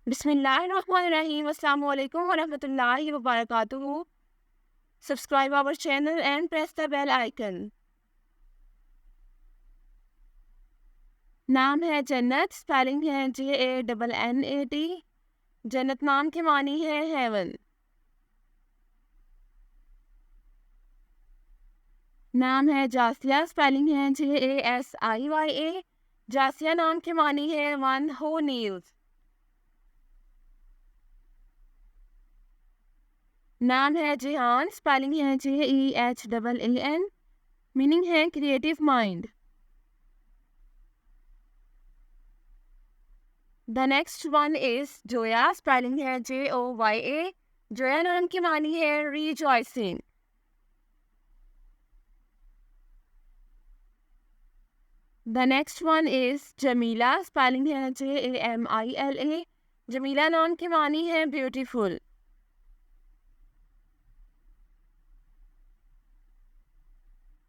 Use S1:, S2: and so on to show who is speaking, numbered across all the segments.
S1: Bismillahirrahmanirrahim. Assalamu alaikum warahmatullahi wabarakatuh. Subscribe our channel and press the bell icon. नाम है जन्नत, spelling है JANNAT। जन्नत नाम के मानी है हेवन। नाम है जासिया, स्पेलिंग है JASIYA। जासिया नाम के मानी है वन हू नील्स। नाम है जिहान, स्पेलिंग है JEHAAN। मीनिंग है creative mind. The next one is Zoya, spelling है JOYA। जोया नाम की मानी है rejoicing. The next one is Jamilah, spelling है JAMILA। जमीला नाम की मानी है ब्यूटीफुल।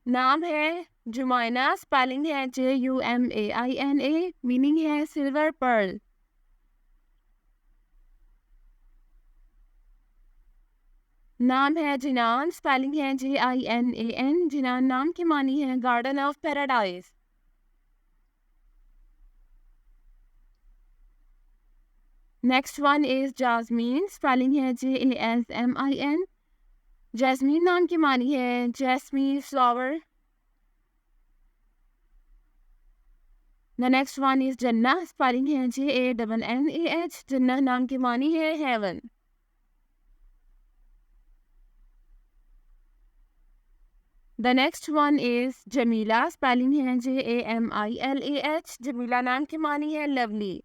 S1: नाम है जुमाइना, स्पेलिंग है JUMAINA। मीनिंग है सिल्वर पर्ल। नाम है जिनान, स्पेलिंग है JINAN। जिनान नाम की मानी है garden of paradise. Next one is Jasmin, spelling है JASMIN। जैस्मीन नाम की मानी है jasmine flower. The next one is Jannah, spelling है JANNAH। जन्ना नाम की मानी है heaven. The next one is Jamilah, spelling है JAMILAH। जमीला नाम की मानी है लवली।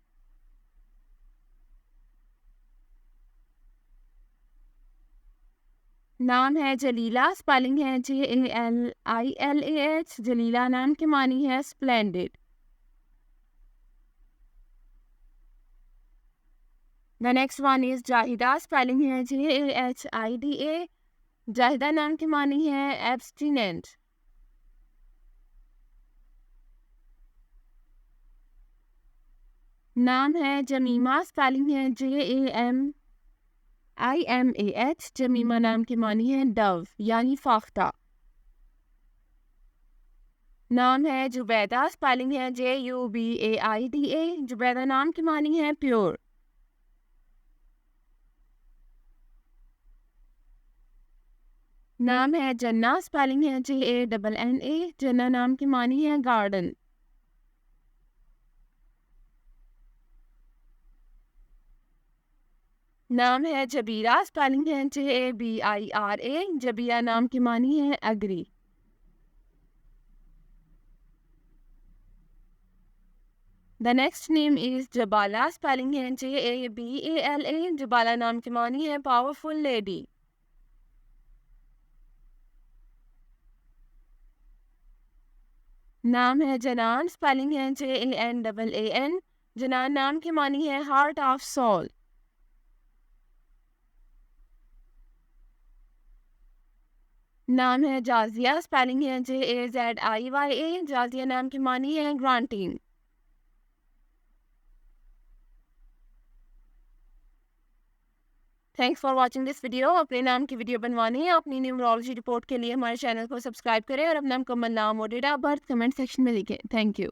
S1: नाम है जलीला, स्पेलिंग है JALILAH। जलीला नाम की मानी है splendid. The next one is Zahida, spelling है JAHIDA। जाहिदा नाम की मानी है एब्स्टिनेंट। नाम है जमीमा, स्पेलिंग है JAMIMAH। जमीमा नाम की मानी है डव यानी फाख्ता। नाम है जुबैदा, स्पेलिंग है JUBAIDA। जुबैदा नाम की मानी है प्योर। नाम है जन्ना, स्पेलिंग है JANNA। जन्ना नाम की मानी है गार्डन। नाम है जबीरा, स्पेलिंग है JABIRA। जबीरा नाम की मानी है agree. The next name is Jabala, spelling है JABALA। जबाला नाम की मानी है पावरफुल लेडी। नाम है जनान, स्पेलिंग है JANAAN। जनान नाम की मानी है हार्ट ऑफ सोल। नाम है जाजिया, स्पेलिंग है JAZIYA। जाजिया नाम की मानी है granting. Thanks for watching this video. अपने नाम की वीडियो बनवानी है अपनी न्यूमरोलॉजी रिपोर्ट के लिए हमारे चैनल को सब्सक्राइब करें और अपना मुकम्मल नाम और date of birth comment section में लिखें। Thank you.